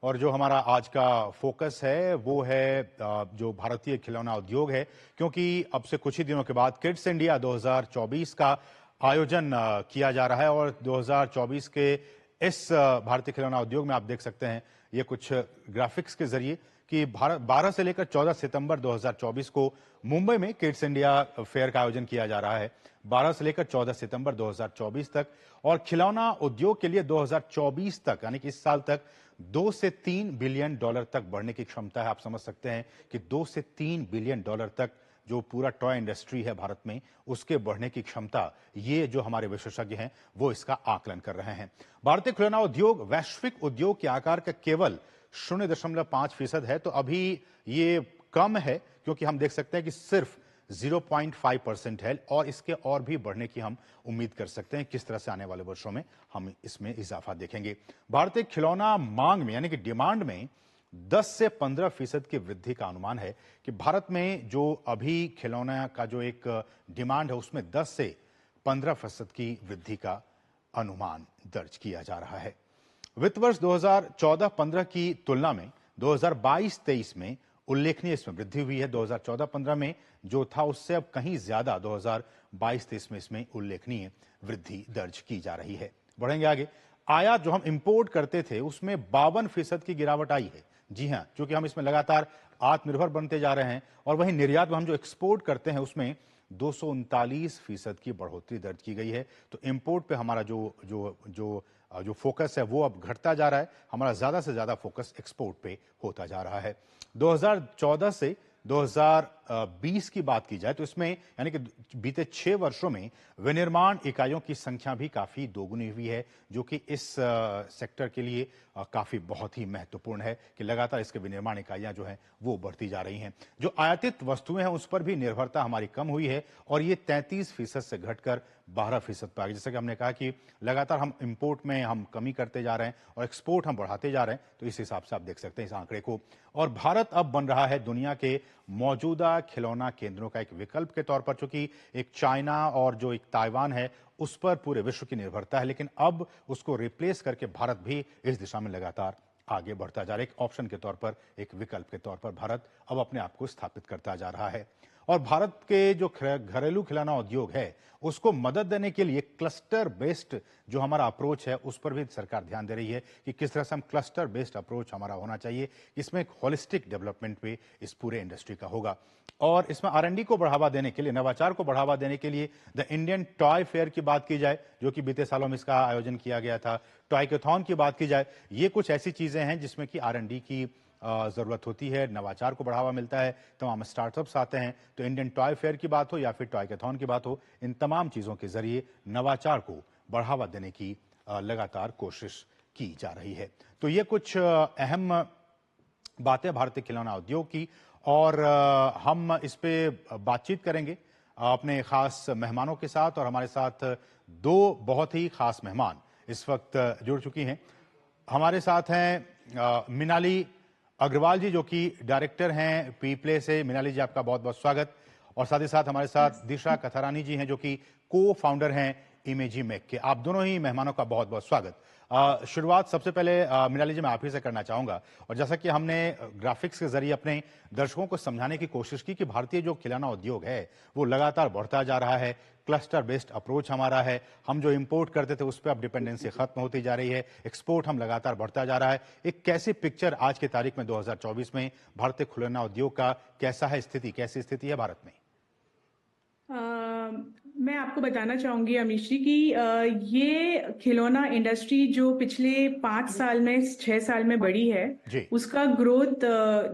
और जो हमारा आज का फोकस है वो है जो भारतीय खिलौना उद्योग है, क्योंकि अब से कुछ ही दिनों के बाद किड्स इंडिया 2024 का आयोजन किया जा रहा है। और 2024 के इस भारतीय खिलौना उद्योग में आप देख सकते हैं ये कुछ ग्राफिक्स के जरिए कि 12 से लेकर 14 सितंबर 2024 को मुंबई में किड्स इंडिया फेयर का आयोजन किया जा रहा है, 12 से लेकर 14 सितंबर 2024 तक। और खिलौना उद्योग के लिए 2024 तक यानी कि इस साल तक 2 से 3 बिलियन डॉलर तक बढ़ने की क्षमता है। आप समझ सकते हैं कि 2 से 3 बिलियन डॉलर तक जो पूरा टॉय इंडस्ट्री है भारत में, उसके बढ़ने की क्षमता, ये जो हमारे विशेषज्ञ हैं वो इसका आकलन कर रहे हैं। भारतीय खिलौना उद्योग वैश्विक उद्योग के आकार का केवल 0.5% है, तो अभी ये कम है, क्योंकि हम देख सकते हैं कि सिर्फ 0.5% है और इसके और भी बढ़ने की हम उम्मीद कर सकते हैं। किस तरह से आने वाले वर्षों में हम इसमें इजाफा देखेंगे। भारतीय खिलौना मांग में यानी कि डिमांड में 10 से 15% की वृद्धि का अनुमान है कि भारत में जो अभी खिलौना का जो एक डिमांड है उसमें 10 से 15% की वृद्धि का अनुमान दर्ज किया जा रहा है। वित्त वर्ष 2014-15 की तुलना में 2022-23 में उल्लेखनीय इसमें वृद्धि हुई है। 2014-15 में जो था उससे अब कहीं ज्यादा 2022-23 में इसमें उल्लेखनीय वृद्धि दर्ज की जा रही है। बढ़ेंगे आगे। आयात जो हम इंपोर्ट करते थे उसमें 52% की गिरावट आई है। जी हां, क्योंकि हम इसमें लगातार आत्मनिर्भर बनते जा रहे हैं। और वहीं निर्यात में हम जो एक्सपोर्ट करते हैं उसमें 239% की बढ़ोतरी दर्ज की गई है। तो इंपोर्ट पे हमारा जो फोकस है वो अब घटता जा रहा है। हमारा ज्यादा से ज्यादा फोकस एक्सपोर्ट पे होता जा रहा है। 2014 से 2020 की बात की जाए तो इसमें यानी कि बीते 6 वर्षों में विनिर्माण इकाइयों की संख्या भी काफी दोगुनी हुई है, जो कि इस सेक्टर के लिए काफी बहुत ही महत्वपूर्ण है कि लगातार इसके विनिर्माण इकाइयां जो हैं वो बढ़ती जा रही हैं। जो आयातित वस्तुएं हैं उस पर भी निर्भरता हमारी कम हुई है और ये 33% से घटकर 12% पर आ गई। जैसा कि हमने कहा कि लगातार हम इंपोर्ट में हम कमी करते जा रहे हैं और एक्सपोर्ट हम बढ़ाते जा रहे हैं, तो इस हिसाब से आप देख सकते हैं इस आंकड़े को। और भारत अब बन रहा है दुनिया के मौजूदा खिलौना केंद्रों का एक विकल्प के तौर पर, चूंकि एक चाइना और जो एक ताइवान है उस पर पूरे विश्व की निर्भरता है, लेकिन अब उसको रिप्लेस करके भारत भी इस दिशा में लगातार आगे बढ़ता जा रहा है। एक ऑप्शन के तौर पर, एक विकल्प के तौर पर भारत अब अपने आप को स्थापित करता जा रहा है। और भारत के जो घरेलू खिलौना उद्योग है उसको मदद देने के लिए क्लस्टर बेस्ड जो हमारा अप्रोच है उस पर भी सरकार ध्यान दे रही है कि किस तरह से हम क्लस्टर बेस्ड अप्रोच हमारा होना चाहिए। इसमें एक होलिस्टिक डेवलपमेंट पे इस पूरे इंडस्ट्री का होगा। और इसमें R&D को बढ़ावा देने के लिए, नवाचार को बढ़ावा देने के लिए द इंडियन टॉय फेयर की बात की जाए, जो कि बीते सालों में इसका आयोजन किया गया था, टॉयकथॉन की बात की जाए, ये कुछ ऐसी चीजें हैं जिसमें कि R&D की जरूरत होती है, नवाचार को बढ़ावा मिलता है, तमाम स्टार्टअप्स आते हैं। तो इंडियन टॉय फेयर की बात हो या फिर टॉयकथॉन की बात हो, इन तमाम चीजों के जरिए नवाचार को बढ़ावा देने की लगातार कोशिश की जा रही है। तो ये कुछ अहम बातें भारतीय खिलौना उद्योग की, और हम इस पे बातचीत करेंगे अपने खास मेहमानों के साथ। और हमारे साथ दो बहुत ही खास मेहमान इस वक्त जुड़ चुकी हैं। हमारे साथ हैं मिनाली अग्रवाल जी, जो कि डायरेक्टर हैं पी प्ले से। मिनाली जी, आपका बहुत बहुत स्वागत। और साथ ही साथ हमारे साथ दिशा कथारानी जी हैं, जो कि को फाउंडर हैं इमेजिमेक के। आप दोनों ही मेहमानों का बहुत बहुत स्वागत। शुरुआत सबसे पहले मिनाली जी मैं आप ही से करना चाहूंगा। और जैसा कि हमने ग्राफिक्स के जरिए अपने दर्शकों को समझाने की कोशिश की कि भारतीय जो खिलौना उद्योग है वो लगातार बढ़ता जा रहा है, क्लस्टर बेस्ड अप्रोच हमारा है, हम जो इंपोर्ट करते थे उस पर अब डिपेंडेंसी खत्म होती जा रही है, एक्सपोर्ट हम लगातार बढ़ता जा रहा है। एक कैसी पिक्चर आज की तारीख में 2024 में भारतीय खिलौना उद्योग का कैसा है स्थिति, कैसी स्थिति है भारत में? मैं आपको बताना चाहूंगी अमीश जी कि ये खिलौना इंडस्ट्री जो पिछले 5 साल में 6 साल में बढ़ी है, उसका ग्रोथ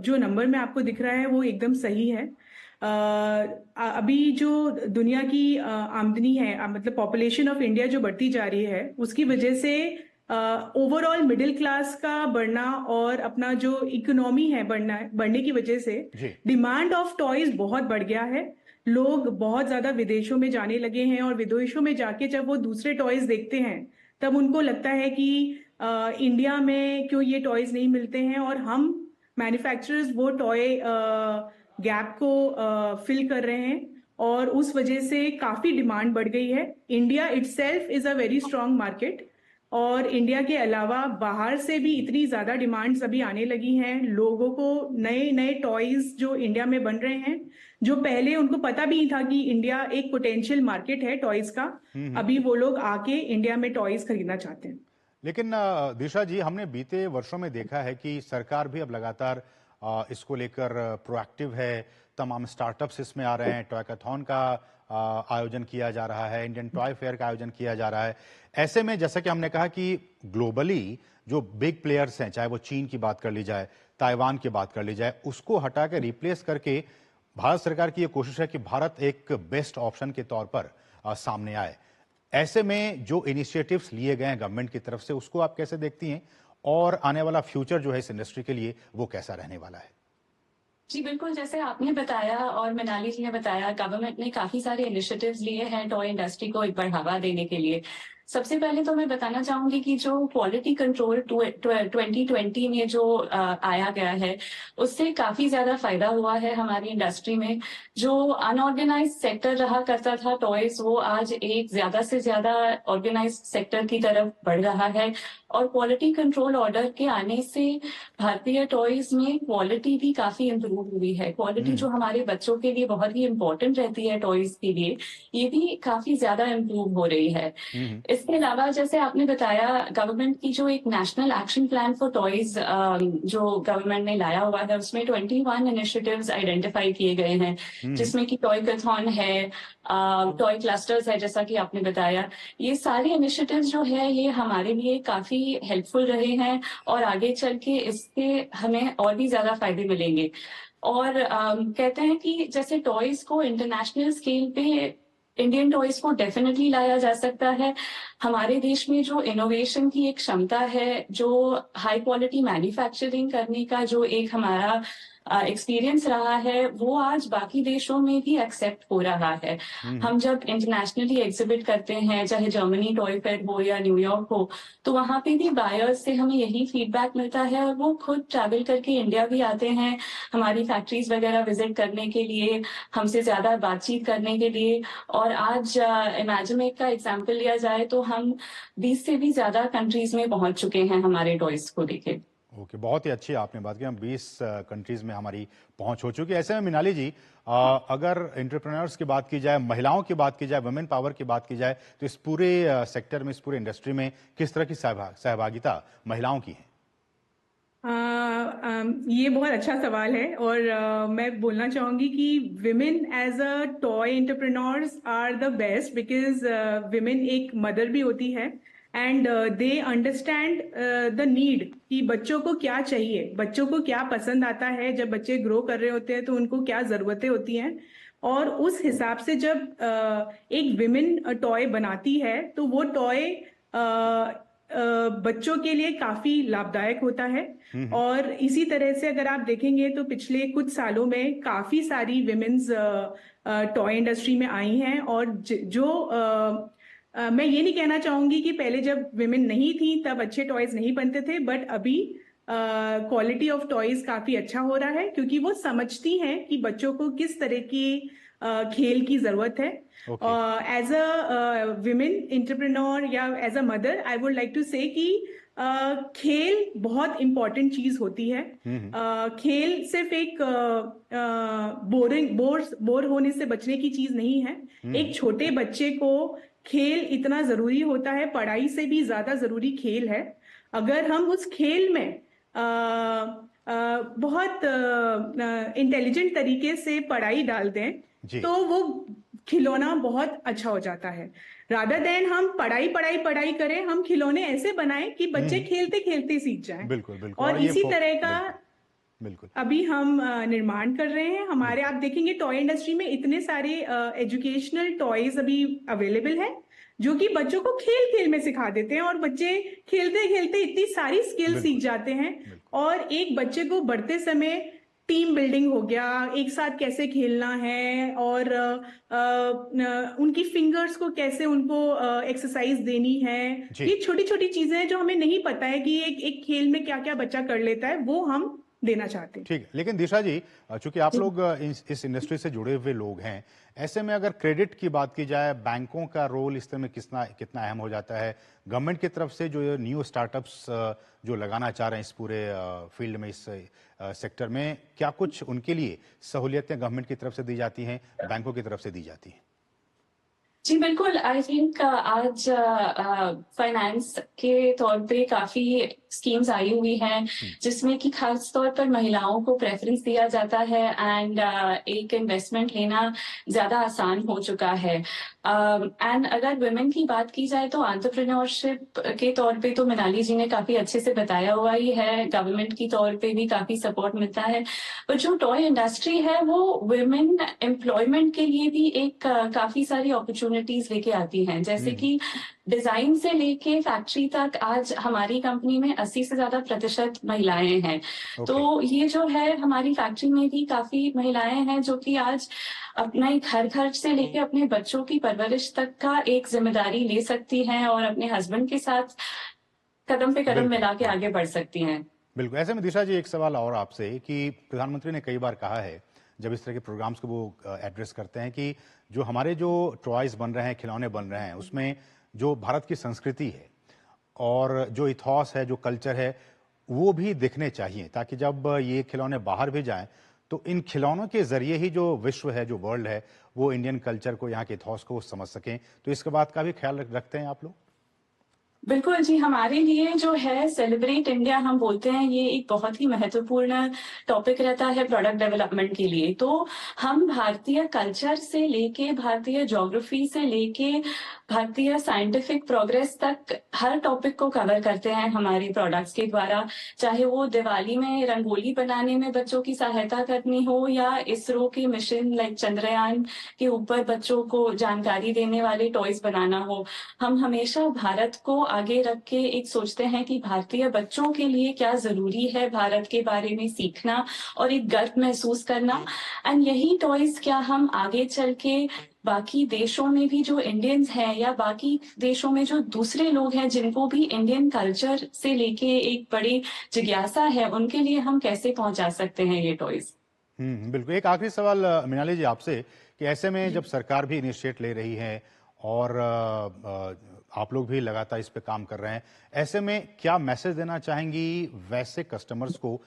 जो नंबर में आपको दिख रहा है वो एकदम सही है। अभी जो दुनिया की आमदनी है, मतलब पॉपुलेशन ऑफ इंडिया जो बढ़ती जा रही है, उसकी वजह से ओवरऑल मिडिल क्लास का बढ़ना और अपना जो इकोनॉमी है बढ़ने की वजह से डिमांड ऑफ टॉयज बहुत बढ़ गया है। लोग बहुत ज्यादा विदेशों में जाने लगे हैं और विदेशों में जाके जब वो दूसरे टॉयज देखते हैं तब उनको लगता है कि इंडिया में क्यों ये टॉयज नहीं मिलते हैं, और हम मैन्युफैक्चरर्स वो टॉय गैप को फिल कर रहे हैं और उस वजह से काफी डिमांड बढ़ गई है। India itself is a very strong market और इंडिया के अलावा बाहर से भी इतनी ज्यादा डिमांड्स अभी आने लगी हैं लोगों को। नए नए टॉयज जो इंडिया में बन रहे हैं, जो पहले उनको पता भी नहीं था कि इंडिया एक पोटेंशियल मार्केट है टॉयज का, अभी वो लोग आके इंडिया में टॉयज खरीदना चाहते हैं। लेकिन दिशा जी, हमने बीते वर्षों में देखा है कि सरकार भी अब लगातार इसको लेकर प्रोएक्टिव है। तमाम स्टार्टअप्स इसमें आ रहे हैं, टॉयकथॉन का आयोजन किया जा रहा है, इंडियन टॉय फेयर का आयोजन किया जा रहा है। ऐसे में जैसा कि हमने कहा कि ग्लोबली जो बिग प्लेयर्स हैं, चाहे वो चीन की बात कर ली जाए, ताइवान की बात कर ली जाए, उसको हटा के रिप्लेस करके भारत सरकार की ये कोशिश है कि भारत एक बेस्ट ऑप्शन के तौर पर सामने आए। ऐसे में जो इनिशिएटिव्स लिए गए हैं गवर्नमेंट की तरफ से, उसको आप कैसे देखती हैं और आने वाला फ्यूचर जो है इस इंडस्ट्री के लिए वो कैसा रहने वाला है? जी बिल्कुल, जैसे आपने बताया और मनाली जी ने बताया, गवर्नमेंट ने काफी सारे इनिशिएटिव्स लिए हैं टॉय इंडस्ट्री को एक बढ़ावा देने के लिए। सबसे पहले तो मैं बताना चाहूंगी कि जो क्वालिटी कंट्रोल 2020 में जो आया गया है, उससे काफी ज्यादा फायदा हुआ है हमारी इंडस्ट्री में। जो अनऑर्गेनाइज सेक्टर रहा करता था टॉयज, वो आज एक ज्यादा से ज्यादा ऑर्गेनाइज सेक्टर की तरफ बढ़ रहा है। और क्वालिटी कंट्रोल ऑर्डर के आने से भारतीय टॉयज में क्वालिटी भी काफी इम्प्रूव हुई है। क्वालिटी जो हमारे बच्चों के लिए बहुत ही इम्पोर्टेंट रहती है टॉयज के लिए, ये भी काफी ज्यादा इम्प्रूव हो रही है। इसके अलावा जैसे आपने बताया, गवर्नमेंट की जो एक national action plan for toys जो गवर्नमेंट ने लाया हुआ है, उसमें 21 इनिशिएटिव्स आइडेंटिफाई किए गए हैं, जिसमें कि टॉयकथॉन है, टॉय क्लस्टर्स है, जैसा कि आपने बताया। ये सारे इनिशिएटिव्स जो है ये हमारे लिए काफी हेल्पफुल रहे हैं और आगे चल के इससे हमें और भी ज्यादा फायदे मिलेंगे। और कहते हैं कि जैसे टॉयज को इंटरनेशनल स्केल पे, इंडियन टॉयज को डेफिनेटली लाया जा सकता है। हमारे देश में जो इनोवेशन की एक क्षमता है, जो हाई क्वालिटी मैन्युफैक्चरिंग करने का जो एक हमारा एक्सपीरियंस रहा है, वो आज बाकी देशों में भी एक्सेप्ट हो रहा है। हम जब इंटरनेशनली एग्जिबिट करते हैं, चाहे जर्मनी टॉय फेयर हो या न्यूयॉर्क हो, तो वहां पे भी बायर्स से हमें यही फीडबैक मिलता है और वो खुद ट्रैवल करके इंडिया भी आते हैं हमारी फैक्ट्रीज वगैरह विजिट करने के लिए, हमसे ज्यादा बातचीत करने के लिए। और आज इमेजिमेक का एग्जाम्पल लिया जाए तो हम 20 से भी ज्यादा कंट्रीज में पहुंच चुके हैं हमारे टॉयज को लेके। ओके, बहुत ही अच्छी आपने बात की। हम 20 कंट्रीज में हमारी पहुंच हो चुकी है। ऐसे में मिनाली जी, अगर एंटरप्रेन्योर्स की बात की जाए, महिलाओं की बात की जाए, वुमेन पावर की बात की जाए, तो इस पूरे सेक्टर में, इस पूरे इंडस्ट्री में किस तरह की सहभागिता महिलाओं की है? ये बहुत अच्छा सवाल है और मैं बोलना चाहूंगी कि women as a toy entrepreneurs are the best, because women एक मदर भी होती है and they understand the need कि बच्चों को क्या चाहिए, बच्चों को क्या पसंद आता है। जब बच्चे ग्रो कर रहे होते हैं तो उनको क्या ज़रूरतें होती हैं, और उस हिसाब से जब एक विमेन टॉय बनाती है तो वो टॉय बच्चों के लिए काफी लाभदायक होता है। और इसी तरह से अगर आप देखेंगे तो पिछले कुछ सालों में काफी सारी विमेन्स टॉय इंडस्ट्री में आई हैं। और मैं ये नहीं कहना चाहूंगी कि पहले जब विमेन नहीं थी तब अच्छे टॉयज नहीं बनते थे, बट अभी क्वालिटी ऑफ टॉयज काफी अच्छा हो रहा है, क्योंकि वो समझती हैं कि बच्चों को किस तरह की खेल की जरूरत है। एज अ विमेन एंटरप्रेन्योर या as a mother, I would like to say कि खेल बहुत इंपॉर्टेंट चीज होती है। खेल सिर्फ एक बोर होने से बचने की चीज नहीं है। एक छोटे बच्चे को खेल इतना जरूरी होता है, पढ़ाई से भी ज्यादा जरूरी खेल है। अगर हम उस खेल में बहुत इंटेलिजेंट तरीके से पढ़ाई डाल दें तो वो खिलौना बहुत अच्छा हो जाता है। रादर देन हम पढ़ाई करें, हम खिलौने ऐसे बनाएं कि बच्चे खेलते खेलते सीख जाएं। बिल्कुल बिल्कुल। और इसी तरह का बिल्कुल अभी हम निर्माण कर रहे हैं। हमारे आप देखेंगे टॉय इंडस्ट्री में इतने सारे एजुकेशनल टॉयज अभी अवेलेबल है, जो कि बच्चों को खेल खेल में सिखा देते हैं और बच्चे खेलते खेलते इतनी सारी स्किल सीख जाते हैं। और एक बच्चे को बढ़ते समय टीम बिल्डिंग हो गया, एक साथ कैसे खेलना है, और उनकी फिंगर्स को कैसे उनको एक्सरसाइज देनी है, ये छोटी छोटी चीजें हैं जो हमें नहीं पता है कि एक खेल में क्या क्या बच्चा कर लेता है, वो हम देना चाहते हैं। ठीक है, लेकिन दिशा जी, चूंकि आप लोग इस इंडस्ट्री से जुड़े हुए लोग हैं, ऐसे में अगर क्रेडिट की बात की जाए, बैंकों का रोल इस तरह में कितना अहम हो जाता है? गवर्नमेंट की तरफ से जो ये न्यू स्टार्टअप्स जो लगाना चाह रहे हैं इस पूरे फील्ड में, इस सेक्टर में, क्या कुछ उनके लिए सहूलियतें गवर्नमेंट की तरफ से दी जाती हैं, बैंकों की तरफ से दी जाती हैं? जी बिल्कुल, आई थिंक आज फाइनेंस के तौर पे काफी स्कीम्स आई हुई हैं जिसमें कि खास तौर पर महिलाओं को प्रेफरेंस दिया जाता है एंड एक इन्वेस्टमेंट लेना ज्यादा आसान हो चुका है। एंड अगर वुमेन की बात की जाए तो एंटरप्रेन्योरशिप के तौर पे तो मनाली जी ने काफी अच्छे से बताया हुआ ही है, गवर्नमेंट की तौर पे भी काफी सपोर्ट मिलता है। पर जो टॉय इंडस्ट्री है वो वुमेन एम्प्लॉयमेंट के लिए भी एक काफी सारी अपॉर्चुनिटीज लेके आती हैं, जैसे कि डिजाइन से लेके फैक्ट्री तक आज हमारी कंपनी में 80 से ज्यादा प्रतिशत महिलाएं हैं। तो ये जो है हमारी फैक्ट्री में भी काफी महिलाएं हैं जो कि आज अपना घर खर्च से लेके अपने बच्चों की परवरिश तक का एक जिम्मेदारी ले सकती हैं और अपने हस्बैंड के साथ कदम पे कदम मिला के आगे बढ़ सकती हैं। बिल्कुल। ऐसे में दिशा जी, एक सवाल और आपसे कि प्रधानमंत्री ने कई बार कहा है जब इस तरह के प्रोग्राम्स को वो एड्रेस करते हैं कि जो हमारे जो टॉयज बन रहे हैं, खिलौने बन रहे हैं, उसमें जो भारत की संस्कृति है और जो इथॉस है, जो कल्चर है, वो भी दिखने चाहिए, ताकि जब ये खिलौने बाहर भी जाएं तो इन खिलौनों के जरिए ही जो विश्व है, जो वर्ल्ड है, वो इंडियन कल्चर को, यहाँ के इथॉस को समझ सकें। तो इसके बात का भी ख्याल रखते हैं आप लोग? बिल्कुल जी, हमारे लिए जो है सेलिब्रेट इंडिया हम बोलते हैं, ये एक बहुत ही महत्वपूर्ण टॉपिक रहता है प्रोडक्ट डेवलपमेंट के लिए। तो हम भारतीय कल्चर से लेके, भारतीय ज्योग्राफी से लेके, भारतीय साइंटिफिक प्रोग्रेस तक हर टॉपिक को कवर करते हैं हमारे प्रोडक्ट्स के द्वारा। चाहे वो दिवाली में रंगोली बनाने में बच्चों की सहायता करनी हो या इसरो के मिशन लाइक चंद्रयान के ऊपर बच्चों को जानकारी देने वाले टॉयज बनाना हो, हम हमेशा भारत को आगे रख के एक सोचते हैं कि भारतीय बच्चों के लिए क्या जरूरी है भारत के बारे में सीखना और एक गर्व महसूस करना। एंड यही टॉयज क्या हम आगे चल के बाकी देशों में भी जो इंडियंस हैं या बाकी देशों में जो दूसरे लोग हैं जिनको भी इंडियन कल्चर से लेके एक बड़ी जिज्ञासा है, उनके लिए हम कैसे पहुंचा सकते हैं ये टॉयज। बिल्कुल। एक आखिरी सवाल मृणाली जी आपसे कि ऐसे में जब सरकार भी इनिशिएट ले रही है और आप लोग भी लगातार इस पे काम कर रहे हैं, ऐसे में क्या मैसेज देना चाहेंगी वैसे कस्टमर्स को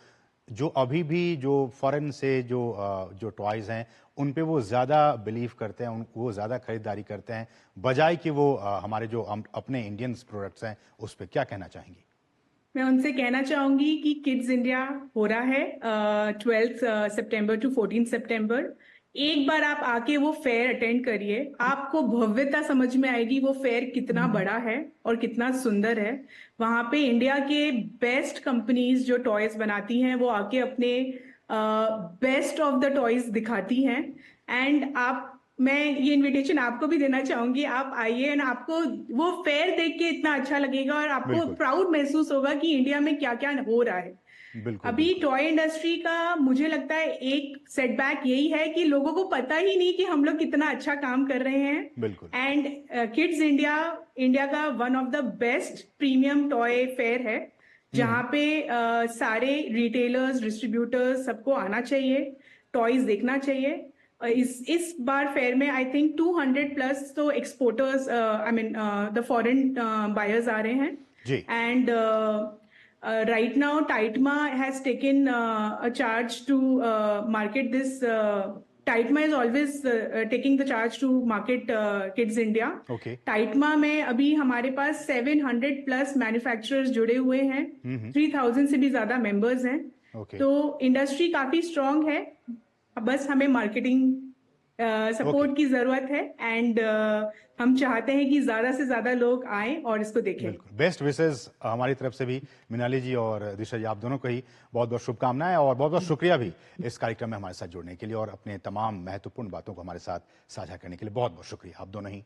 जो अभी भी जो फॉरेन से जो टॉयज हैं उन पे वो ज़्यादा बिलीव करते हैं, वो ज़्यादा खरीदारी करते हैं, बजाय कि वो हमारे जो अपने इंडियन प्रोडक्ट्स हैं उस पे क्या कहना चाहेंगी? मैं उनसे कहना चाहूंगी कि किड्स इंडिया हो रहा है 12 सितंबर टू 14 सितंबर। एक बार आप आके वो फेयर अटेंड करिए, आपको भव्यता समझ में आएगी वो फेयर कितना बड़ा है और कितना सुंदर है। वहां पे इंडिया के बेस्ट कंपनीज जो टॉयज बनाती हैं वो आके अपने बेस्ट ऑफ द टॉयज दिखाती हैं। एंड मैं ये इनविटेशन आपको भी देना चाहूंगी, आप आइए एंड आपको वो फेयर देख के इतना अच्छा लगेगा और आपको प्राउड महसूस होगा कि इंडिया में क्या क्या हो रहा है। अभी टॉय इंडस्ट्री का मुझे लगता है एक सेटबैक यही है कि लोगों को पता ही नहीं कि हम लोग कितना अच्छा काम कर रहे हैं। एंड किड्स इंडिया का one of the best premium toy fair है जहाँ पे सारे रिटेलर्स, डिस्ट्रीब्यूटर्स सबको आना चाहिए, टॉयज देखना चाहिए। इस बार फेयर में आई थिंक 200 प्लस तो exporters I mean the foreign buyers आ रहे हैं। And right now Taitma has taken a charge to market this. Taitma is always taking the charge to market Kids India. Taitma में अभी हमारे पास 700 plus manufacturers जुड़े हुए हैं, 3000 से भी ज्यादा मेंबर्स हैं। तो इंडस्ट्री काफी स्ट्रांग है, बस हमें मार्केटिंग सपोर्ट की जरूरत है। एंड हम चाहते हैं कि ज्यादा से ज्यादा लोग आए और इसको देखें। बेस्ट विशेस हमारी तरफ से भी मृणाली जी और दिशा जी, आप दोनों को ही बहुत बहुत शुभकामनाएं और बहुत बहुत शुक्रिया भी इस कार्यक्रम में हमारे साथ जुड़ने के लिए और अपने तमाम महत्वपूर्ण बातों को हमारे साथ साझा करने के लिए बहुत बहुत शुक्रिया। आप दोनों ही